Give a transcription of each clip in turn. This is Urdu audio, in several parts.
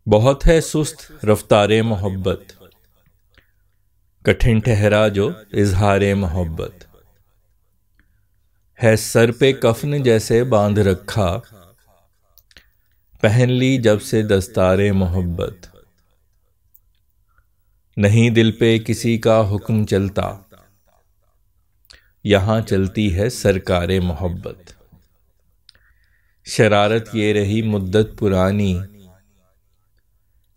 بہت ہے سست رفتار محبت، کٹھن ٹھہرا جو اظہار محبت ہے۔ سر پہ کفن جیسے باندھ رکھا، پہن لی جب سے دستار محبت۔ نہیں دل پہ کسی کا حکم چلتا، یہاں چلتی ہے سرکار محبت۔ شرارت یہ رہی مدت پرانی،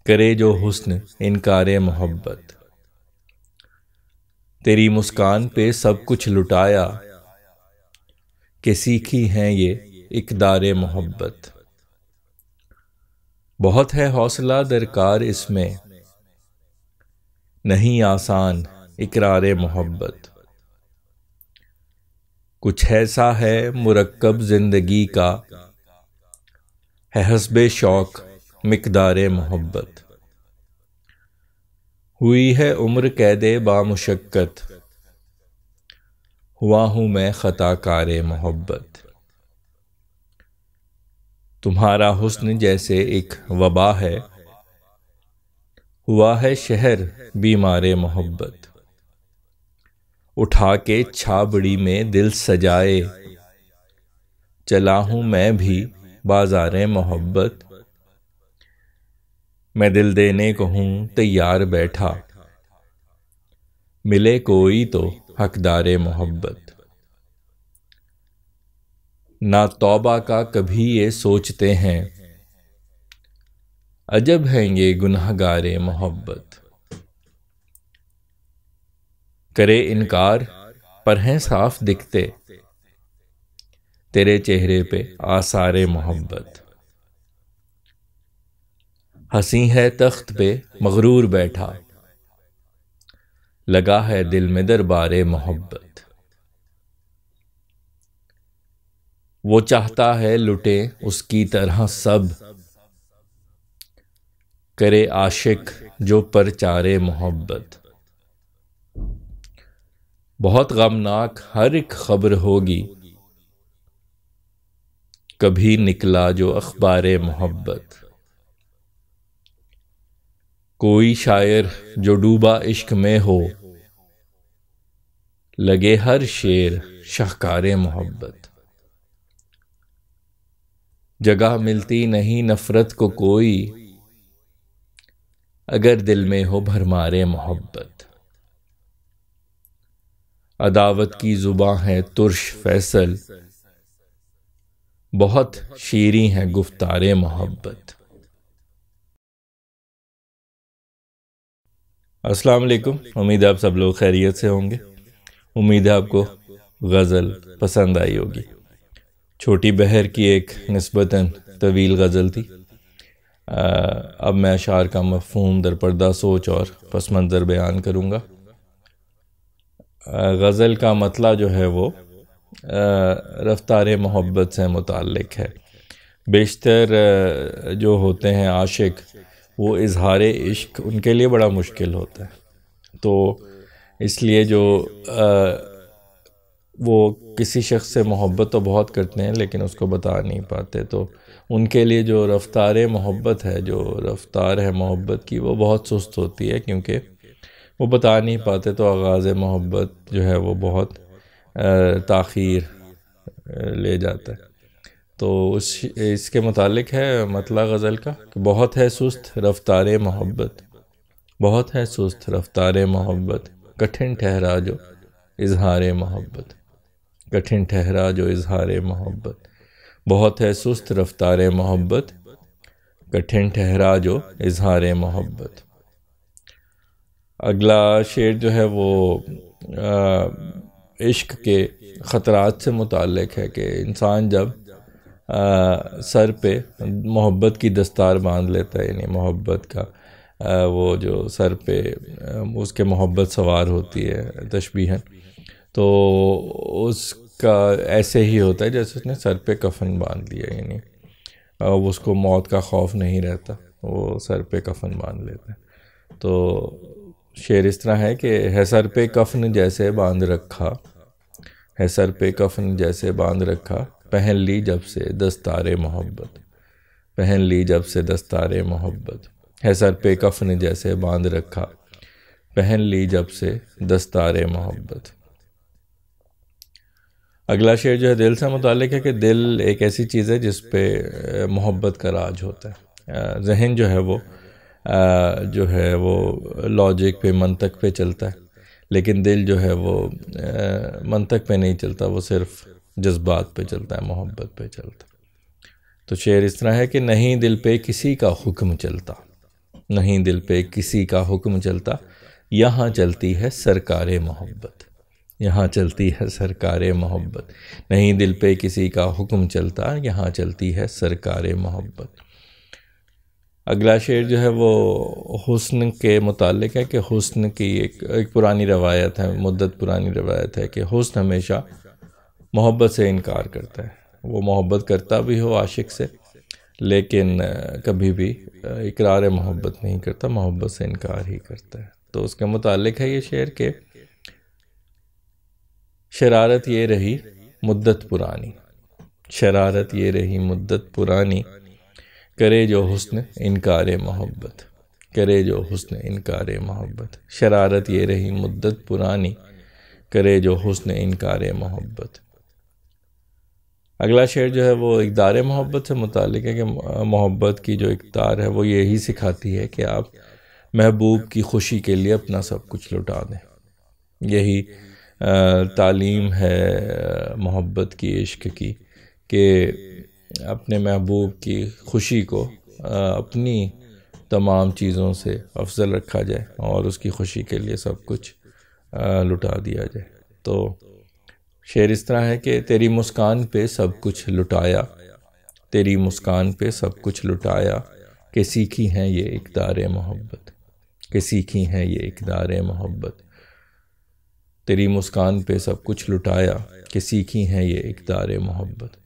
کرے جو حسن انکار محبت۔ تیری مسکان پہ سب کچھ لٹایا، کہ سیکھی ہیں یہ اقدار محبت۔ بہت ہے حوصلہ درکار اس میں، نہیں آسان اقرار محبت۔ کچھ ایسا ہے مرکب زندگی کا، ہے حسب شوق مقدار محبت۔ ہوئی ہے عمر قید بامشقت، ہوا ہوں میں خطا کار محبت۔ تمہارا حسن جیسے ایک وبا ہے، ہوا ہے شہر بیمار محبت۔ اٹھا کے چھابڑی میں دل سجائے، چلا ہوں میں بھی بازار محبت۔ میں دل دینے کو ہوں تیار بیٹھا، ملے کوئی تو حقدار محبت۔ نہ توبہ کا کبھی یہ سوچتے ہیں، عجب ہیں یہ گنہگار محبت۔ کرے انکار پر ہیں صاف دکھتے، تیرے چہرے پہ آثار محبت۔ ہنسی ہے تخت پہ مغرور بیٹھا، لگا ہے دل میں دربار محبت۔ وہ چاہتا ہے لٹے اس کی طرح سب، کرے عاشق جو پرچار محبت۔ بہت غمناک ہر ایک خبر ہوگی، کبھی نکلا جو اخبار محبت۔ کوئی شاعر جو ڈوبا عشق میں ہو، لگے ہر شعر شاہکار محبت۔ جگہ ملتی نہیں نفرت کو کوئی، اگر دل میں ہو بھرمار محبت۔ عداوت کی زباں ہے ترش فیصل، بہت شیریں ہے گفتار محبت۔ السلام علیکم، امید ہے آپ سب لوگ خیریت سے ہوں گے۔ امید ہے آپ کو غزل پسند آئی ہوگی۔ چھوٹی بہر کی ایک نسبتاً طویل غزل تھی۔ اب میں اشعار کا مفہوم در پردہ سوچ اور پس منظر بیان کروں گا۔ غزل کا مطلع جو ہے وہ رفتار محبت سے متعلق ہے۔ بیشتر جو ہوتے ہیں عاشق، وہ اظہار عشق ان کے لیے بڑا مشکل ہوتا ہے، تو اس لیے جو وہ کسی شخص سے محبت تو بہت کرتے ہیں لیکن اس کو بتا نہیں پاتے، تو ان کے لیے جو رفتار محبت ہے، جو رفتار ہے محبت کی، وہ بہت سست ہوتی ہے، کیونکہ وہ بتا نہیں پاتے، تو آغاز محبت جو ہے وہ بہت تاخیر لے جاتا ہے۔ تو اس کے متعلق ہے مطلع غزل کا کہ بہت ہے سست رفتار محبت، بہت ہے سست رفتار محبت، کٹھن ٹھہرا جو اظہار محبت، کٹھن ٹھہرا جو اظہار محبت۔ بہت ہے سست رفتار محبت، کٹھن ٹھہرا جو اظہار محبت۔ اگلا شعر جو ہے وہ عشق کے خطرات سے متعلق ہے کہ انسان جب سر پہ محبت کی دستار باندھ لیتا ہے، یعنی محبت کا وہ جو سر پہ اس کے محبت سوار ہوتی ہے تشبیہاً، تو اس کا ایسے ہی ہوتا ہے جیسے اس نے سر پہ کفن باندھ لیا، یعنی اس کو موت کا خوف نہیں رہتا، وہ سر پہ کفن باندھ لیتا ہے۔ تو شعر اس طرح ہے کہ ہے سر پہ کفن جیسے باندھ رکھا، ہے سر پہ کفن جیسے باندھ رکھا، پہن لی جب سے دستار محبت۔ پہن لی جب سے دستار محبت، ہے سر پہ کفن جیسے باندھ رکھا، پہن لی جب سے دستار محبت۔ اگلا شعر جو ہے دل سے متعلق ہے کہ دل ایک ایسی چیز ہے جس پہ محبت کا راج ہوتا ہے۔ ذہن جو ہے وہ لاجک پہ، منطق پہ چلتا ہے، لیکن دل جو ہے وہ منطق پہ نہیں چلتا، وہ صرف جذبات پہ چلتا ہے، محبت پہ چلتا ہے۔ تو شعر اس طرح ہے کہ نہیں دل پہ کسی کا حکم چلتا، نہیں دل پہ کسی کا حکم چلتا، یہاں چلتی ہے سرکار محبت، یہاں چلتی ہے سرکار محبت، نہیں دل پہ کسی کا حکم چلتا، یہاں چلتی ہے سرکار محبت۔ اگلا شعر جو ہے وہ حسن کے متعلق ہے کہ حسن کی ایک پرانی روایت ہے، مدت پرانی روایت ہے کہ حسن ہمیشہ محبت سے انکار کرتا ہے، وہ محبت کرتا بھی ہو عاشق سے لیکن کبھی بھی اقرار محبت نہیں کرتا، محبت سے انکار ہی کرتا ہے۔ تو اس کے متعلق ہے یہ شعر کہ شرارت یہ رہی مدت پرانی، شرارت یہ رہی مدت پرانی، کرے جو حسن انکار محبت، کرے جو حسن انکار محبت، شرارت یہ رہی مدت پرانی، کرے جو حسن انکار محبت۔ اگلا شعر جو ہے وہ اقدار محبت سے متعلق ہے کہ محبت کی جو اقدار ہے وہ یہی سکھاتی ہے کہ آپ محبوب کی خوشی کے لیے اپنا سب کچھ لٹا دیں، یہی تعلیم ہے محبت کی، عشق کی، کہ اپنے محبوب کی خوشی کو اپنی تمام چیزوں سے افضل رکھا جائے اور اس کی خوشی کے لیے سب کچھ لٹا دیا جائے۔ تو شعر اس طرح ہے کہ تیری مسکان پہ سب کچھ لٹایا، تیری مسکان پہ سب کچھ لٹایا، کہ سیکھی ہیں یہ اقدار محبت، کہ سیکھی ہیں یہ اقدار محبت، تیری مسکان پہ سب کچھ لٹایا، کہ سیکھی ہیں یہ اقدار محبت۔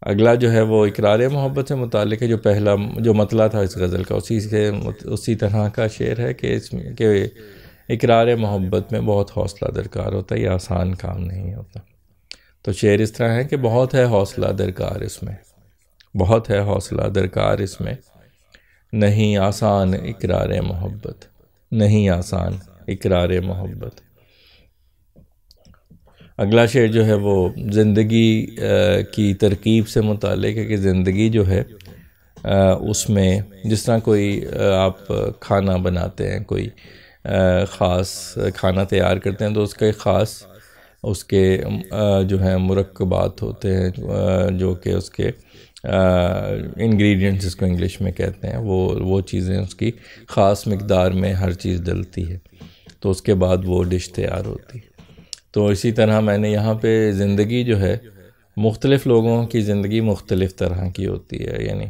اگلا جو ہے وہ اقرار محبت سے متعلق ہے، جو پہلا جو مطلع تھا اس غزل کا اسی طرح کا شعر ہے کہ اقرار محبت میں بہت حوصلہ درکار ہوتا ہے، یہ آسان کام نہیں ہوتا۔ تو شعر اس طرح ہے کہ بہت ہے حوصلہ درکار اس میں، بہت ہے حوصلہ درکار اس میں، نہیں آسان اقرار محبت، نہیں آسان اقرار محبت۔ اگلا شعر جو ہے وہ زندگی کی ترکیب سے متعلق ہے کہ زندگی جو ہے اس میں جس طرح کوئی آپ کھانا بناتے ہیں، کوئی خاص کھانا تیار کرتے ہیں تو اس کا ایک خاص اس کے جو ہیں مرکبات ہوتے ہیں، جو کہ اس کے انگریڈینٹس جس کو انگلش میں کہتے ہیں، وہ چیزیں اس کی خاص مقدار میں ہر چیز ڈلتی ہے تو اس کے بعد وہ ڈش تیار ہوتی ہے۔ تو اسی طرح میں نے یہاں پہ زندگی جو ہے مختلف لوگوں کی زندگی مختلف طرح کی ہوتی ہے، یعنی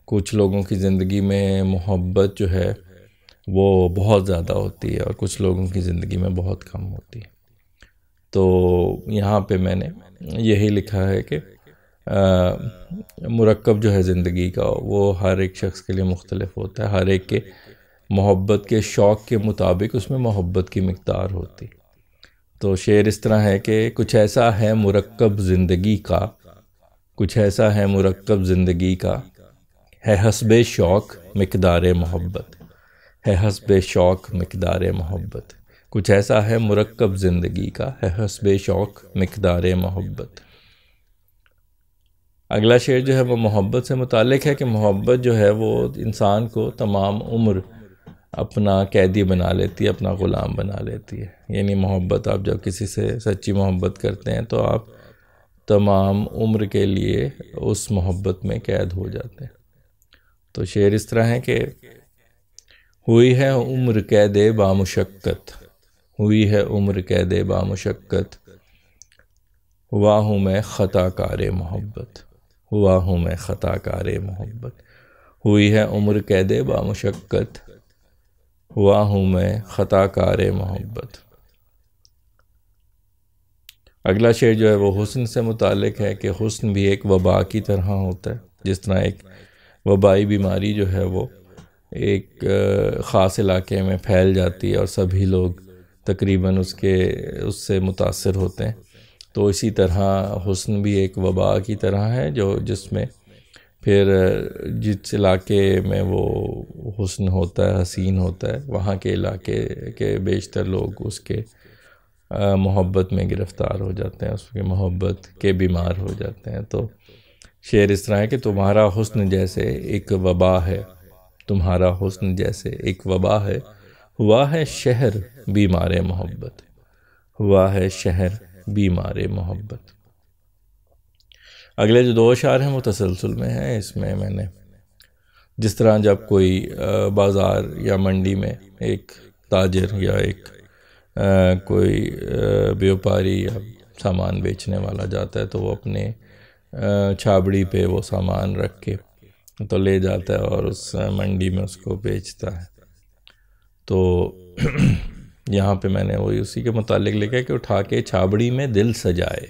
کچھ لوگوں کی زندگی میں محبت جو ہے وہ بہت زیادہ ہوتی ہے اور کچھ لوگوں کی زندگی میں بہت کم ہوتی ہے۔ تو یہاں پہ میں نے یہی لکھا ہے کہ مرکب جو ہے زندگی کا وہ ہر ایک شخص کے لیے مختلف ہوتا ہے، ہر ایک کے محبت کے شوق کے مطابق اس میں محبت کی مقدار ہوتی۔ تو شعر اس طرح ہے کہ کچھ ایسا ہے مرکب زندگی کا، کچھ ایسا ہے مرکب زندگی کا، ہے حسب شوق مقدار محبت، ہے حسب شوق مقدار محبت، کچھ ایسا ہے مرکب زندگی کا، ہے حسب شوق مقدار محبت۔ اگلا شعر جو ہے وہ محبت سے متعلق ہے کہ محبت جو ہے وہ انسان کو تمام عمر اپنا قیدی بنا لیتی ہے، اپنا غلام بنا لیتی ہے، یعنی محبت آپ جب کسی سے سچی محبت کرتے ہیں تو آپ تمام عمر کے لیے اس محبت میں قید ہو جاتے ہیں۔ تو شعر اس طرح ہے کہ ہوئی ہے عمر قید بامشقت، ہوئی ہے عمر قید بامشقت، ہوا ہوں میں خطا کار محبت، ہوا ہوں میں خطا کار محبت، ہوئی ہے عمر قید بامشقت، ہوا ہوں میں خطا کار محبت۔ اگلا شعر جو ہے وہ حسن سے متعلق ہے کہ حسن بھی ایک وبا کی طرح ہوتا ہے، جس طرح ایک وبائی بیماری جو ہے وہ ایک خاص علاقے میں پھیل جاتی ہے اور سبھی لوگ تقریباً اس سے متاثر ہوتے ہیں، تو اسی طرح حسن بھی ایک وبا کی طرح ہے جس میں پھر جس علاقے میں وہ حسن ہوتا ہے، حسین ہوتا ہے، وہاں کے علاقے کے بیشتر لوگ اس کے محبت میں گرفتار ہو جاتے ہیں، اس کی محبت کے بیمار ہو جاتے ہیں۔ تو شعر اس طرح ہے کہ تمہارا حسن جیسے ایک وبا ہے، تمہارا حسن جیسے ایک وبا ہے، ہوا ہے شہر بیمار محبت، ہوا ہے شہر بیمار محبت۔ اگلے جو 2 اشعار ہیں وہ تسلسل میں ہیں۔ اس میں نے جس طرح جب کوئی بازار یا منڈی میں ایک تاجر یا ایک کوئی بیوپاری یا سامان بیچنے والا جاتا ہے تو وہ اپنے چھابڑی پہ وہ سامان رکھ کے تو لے جاتا ہے اور اس منڈی میں اس کو بیچتا ہے۔ تو یہاں پہ میں نے وہی اسی کے متعلق لکھا کہ اٹھا کے چھابڑی میں دل سجائے،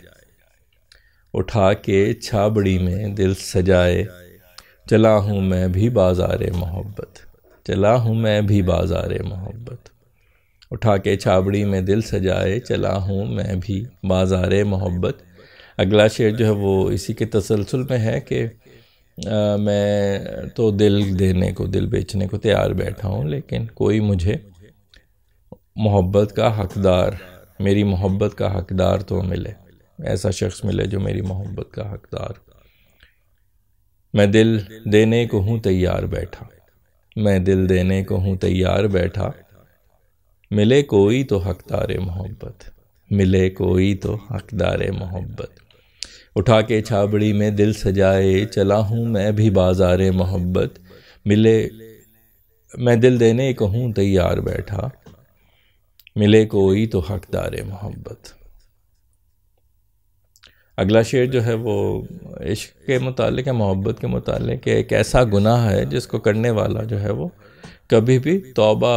اٹھا کے چھابڑی میں دل سجائے، چلا ہوں میں بھی بازار محبت، چلا ہوں میں بھی بازار محبت، اٹھا کے چھابڑی میں دل سجائے، چلا ہوں میں بھی بازار محبت۔ اگلا شعر جو ہے وہ اسی کے تسلسل میں ہے کہ میں تو دل دینے کو، دل بیچنے کو تیار بیٹھا ہوں، لیکن کوئی مجھے محبت کا حقدار، میری محبت کا حقدار تو ملے، ایسا شخص ملے جو میری محبت کا حقدار۔ میں دل دینے کو ہوں تیار بیٹھا، میں دل دینے کو ہوں تیار بیٹھا، ملے کوئی تو حقدار محبت، ملے کوئی تو حقدار محبت، اٹھا کے چھابڑی میں دل سجائے، چلا ہوں میں بھی بازار محبت، ملے میں دل دینے کو ہوں تیار بیٹھا، ملے کوئی تو حقدار محبت۔ اگلا شعر جو ہے وہ عشق کے متعلق ہے، محبت کے متعلق ہے۔ ایک ایسا گناہ ہے جس کو کرنے والا جو ہے وہ کبھی بھی توبہ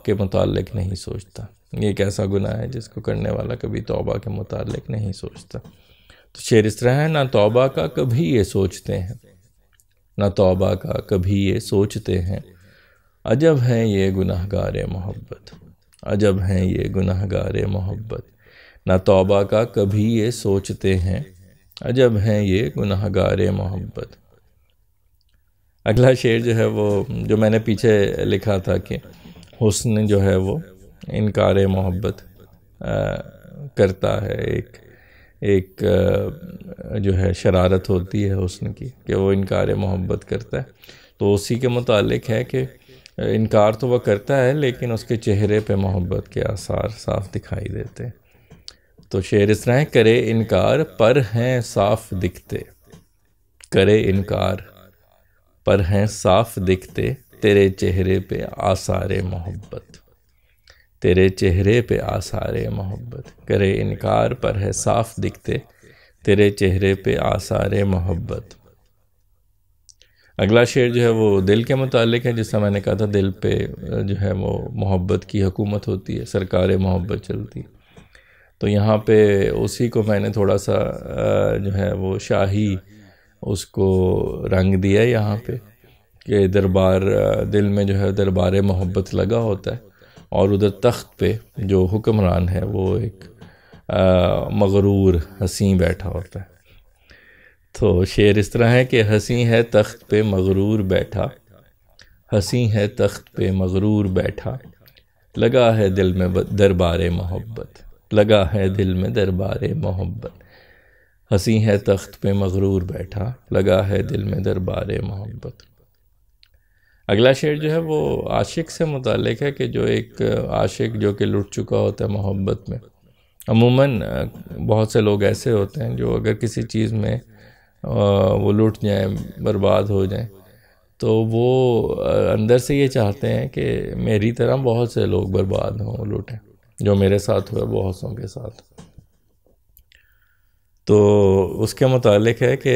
کے متعلق نہیں سوچتا، یہ ایک ایسا گناہ ہے جس کو کرنے والا کبھی توبہ کے متعلق نہیں سوچتا۔ تو شعر اس طرح ہے، نہ توبہ کا کبھی یہ سوچتے ہیں، نہ توبہ کا کبھی یہ سوچتے ہیں، عجب ہیں یہ گناہگار محبت، عجب ہیں یہ گناہگار محبت، نہ توبہ کا کبھی یہ سوچتے ہیں، عجب ہیں یہ گناہگار محبت۔ اگلا شعر جو ہے وہ جو میں نے پیچھے لکھا تھا کہ حسن جو ہے وہ انکار محبت کرتا ہے، ایک جو ہے شرارت ہوتی ہے حسن کی کہ وہ انکار محبت کرتا ہے، تو اسی کے متعلق ہے کہ انکار تو وہ کرتا ہے لیکن اس کے چہرے پہ محبت کے آثار صاف دکھائی دیتے ہیں۔ تو شعر اس طرح ہے، کرے انکار پر ہیں صاف دکھتے، کرے انکار پر ہیں صاف دکھتے، تیرے چہرے پہ آثار محبت، تیرے چہرے پہ آثار محبت، کرے انکار پر ہے صاف دکھتے، تیرے چہرے پہ آثار محبت۔ اگلا شعر جو ہے وہ دل کے متعلق ہے، جس سے میں نے کہا تھا دل پہ جو ہے وہ محبت کی حکومت ہوتی ہے، سرکار محبت چلتی ہے۔ تو یہاں پہ اسی کو میں نے تھوڑا سا جو ہے وہ شاہی اس کو رنگ دیا یہاں پہ کہ دربار دل میں جو ہے دربار محبت لگا ہوتا ہے اور ادھر تخت پہ جو حکمران ہے وہ ایک مغرور حسین بیٹھا ہوتا ہے۔ تو شعر اس طرح ہے کہ حسین ہے تخت پہ مغرور بیٹھا، حسین ہے تخت پہ مغرور بیٹھا، لگا ہے دل میں دربار محبت، لگا ہے دل میں دربار محبت، حسین ہے تخت پہ مغرور بیٹھا، لگا ہے دل میں دربار محبت۔ اگلا شعر جو ہے وہ عاشق سے متعلق ہے کہ جو ایک عاشق جو کہ لٹ چکا ہوتا ہے محبت میں، عموماً بہت سے لوگ ایسے ہوتے ہیں جو اگر کسی چیز میں وہ لٹ جائیں، برباد ہو جائیں، تو وہ اندر سے یہ چاہتے ہیں کہ میری طرح بہت سے لوگ برباد ہوں، لوٹیں، جو میرے ساتھ ہوا بہت سوں کے ساتھ۔ تو اس کے متعلق ہے کہ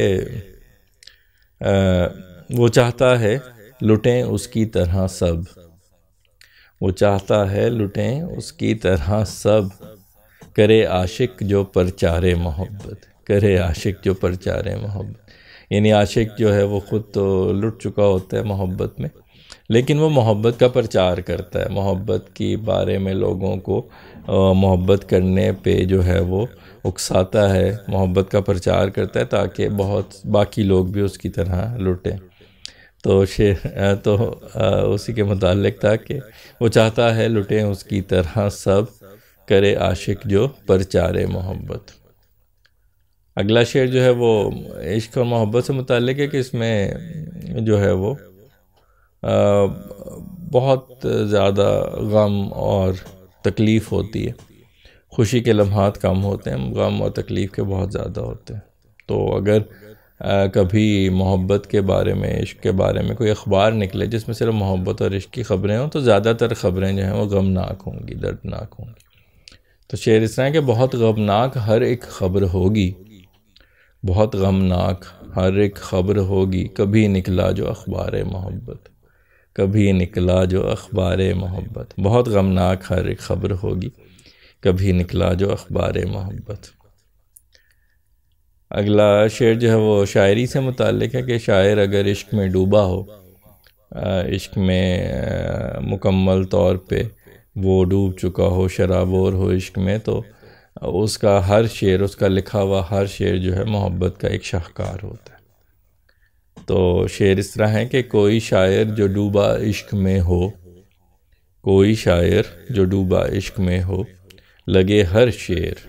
وہ چاہتا ہے لٹیں اس کی طرح سب، وہ چاہتا ہے لٹیں اس کی طرح سب، کرے عاشق جو پرچار محبت، کرے عاشق جو پرچار محبت، یعنی عاشق جو ہے وہ خود تو لٹ چکا ہوتا ہے محبت میں، لیکن وہ محبت کا پرچار کرتا ہے، محبت کی بارے میں لوگوں کو محبت کرنے پہ جو ہے وہ اکساتا ہے، محبت کا پرچار کرتا ہے تاکہ بہت باقی لوگ بھی اس کی طرح لٹیں۔ تو اسی کے متعلق تھا کہ وہ چاہتا ہے لٹیں اس کی طرح سب، کرے عاشق جو پرچار محبت۔ اگلا شعر جو ہے وہ عشق اور محبت سے متعلق ہے کہ اس میں جو ہے وہ بہت زیادہ غم اور تکلیف ہوتی ہے، خوشی کے لمحات کم ہوتے ہیں، غم اور تکلیف کے بہت زیادہ ہوتے ہیں۔ تو اگر کبھی محبت کے بارے میں، عشق کے بارے میں کوئی اخبار نکلے جس میں صرف محبت اور عشق کی خبریں ہوں، تو زیادہ تر خبریں جو ہیں وہ غمناک ہوں گی، دردناک ہوں گی۔ تو شعر اس طرح ہے کہ بہت غمناک ہر ایک خبر ہوگی، بہت غمناک ہر ایک خبر ہوگی، کبھی نکلا جو اخبار محبت، کبھی نکلا جو اخبار محبت۔ بہت غمناک ہر ایک خبر ہوگی، کبھی نکلا جو اخبار محبت۔ اگلا شعر جو ہے وہ شاعری سے متعلق ہے کہ شاعر اگر عشق میں ڈوبا ہو، عشق میں مکمل طور پہ وہ ڈوب چکا ہو، شرابور ہو عشق میں، تو اس کا ہر شعر، اس کا لکھا ہوا ہر شعر جو ہے محبت کا ایک شاہکار ہوتا ہے۔ تو شعر اس طرح ہے کہ کوئی شاعر جو ڈوبا عشق میں ہو، کوئی شاعر جو ڈوبا عشق میں ہو، لگے ہر شعر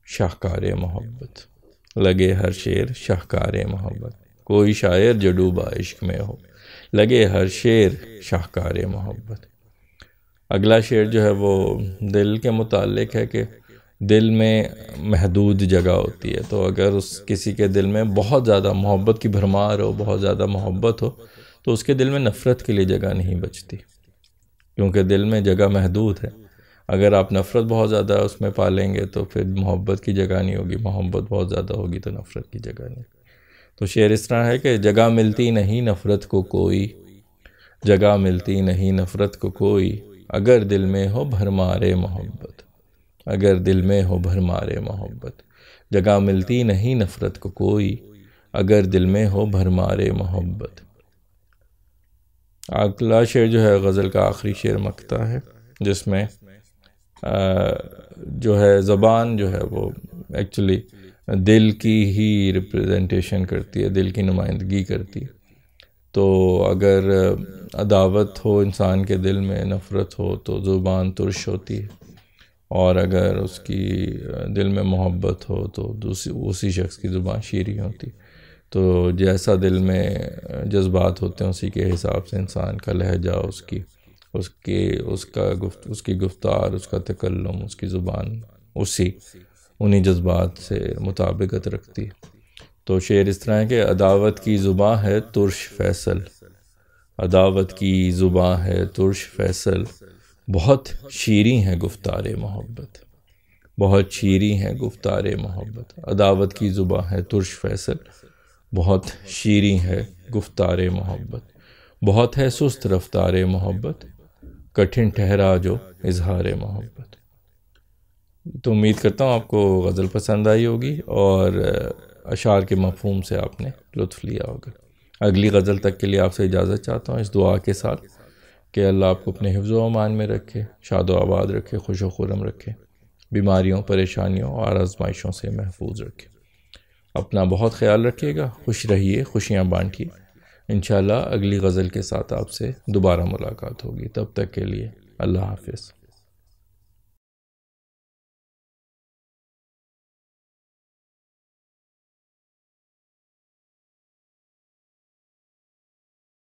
شاہکار محبت، لگے ہر شعر شاہکار محبت۔ کوئی شاعر جو ڈوبا عشق میں ہو، لگے ہر شعر شاہکار محبت۔ اگلا شعر جو ہے وہ دل کے متعلق ہے کہ دل میں محدود جگہ ہوتی ہے، تو اگر کسی کے دل میں بہت زیادہ محبت کی بھرمار ہو، بہت زیادہ محبت ہو، تو اس کے دل میں نفرت کے لیے جگہ نہیں بچتی، کیونکہ دل میں جگہ محدود ہے۔ اگر آپ نفرت بہت زیادہ اس میں پالیں گے تو پھر محبت کی جگہ نہیں ہوگی، محبت بہت زیادہ ہوگی تو نفرت کی جگہ نہیں۔ تو شعر اس طرح ہے کہ جگہ ملتی نہیں نفرت کو کوئی، جگہ ملتی نہیں نفرت کو کوئی، اگر دل میں ہو بھرمار محبت، اگر دل میں ہو بھرمار محبت۔ جگہ ملتی نہیں نفرت کو کوئی، اگر دل میں ہو بھرمار محبت۔ اگلا شعر جو ہے غزل کا آخری شعر مقطع ہے، جس میں جو ہے زبان جو ہے وہ ایکچولی دل کی ہی ریپریزنٹیشن کرتی ہے، دل کی نمائندگی کرتی ہے۔ تو اگر عداوت ہو انسان کے دل میں، نفرت ہو، تو زبان ترش ہوتی ہے، اور اگر اس کی دل میں محبت ہو تو اسی شخص کی زبان شیریں ہوتی۔ تو جیسا دل میں جذبات ہوتے ہیں اسی کے حساب سے انسان کا لہجہ، اس کی گفتار، اس کا تکلم، اس کی زبان انہی جذبات سے مطابقت رکھتی۔ تو شعر اس طرح ہے کہ عداوت کی زباں ہے ترش فیصل، عداوت کی زباں ہے ترش فیصل، بہت شیریں ہے گفتار محبت، بہت شیریں ہے گفتار محبت۔ عداوت کی زباں ہے ترش فیصل، بہت شیریں ہے گفتار محبت، بہت ہے سست رفتار محبت، کٹھن ٹھہرا جو اظہار محبت۔ تو امید کرتا ہوں آپ کو غزل پسند آئی ہوگی اور اشعار کے مفہوم سے آپ نے لطف لیا ہوگا۔ اگلی غزل تک کے لیے آپ سے اجازت چاہتا ہوں اس دعا کے ساتھ کہ اللہ آپ کو اپنے حفظ و امان میں رکھے، شاد و آباد رکھے، خوش و خرم رکھے، بیماریوں، پریشانیوں اور آزمائشوں سے محفوظ رکھے۔ اپنا بہت خیال رکھیے گا، خوش رہیے، خوشیاں بانٹیے۔ انشاءاللہ اگلی غزل کے ساتھ آپ سے دوبارہ ملاقات ہوگی، تب تک کے لیے اللہ حافظ۔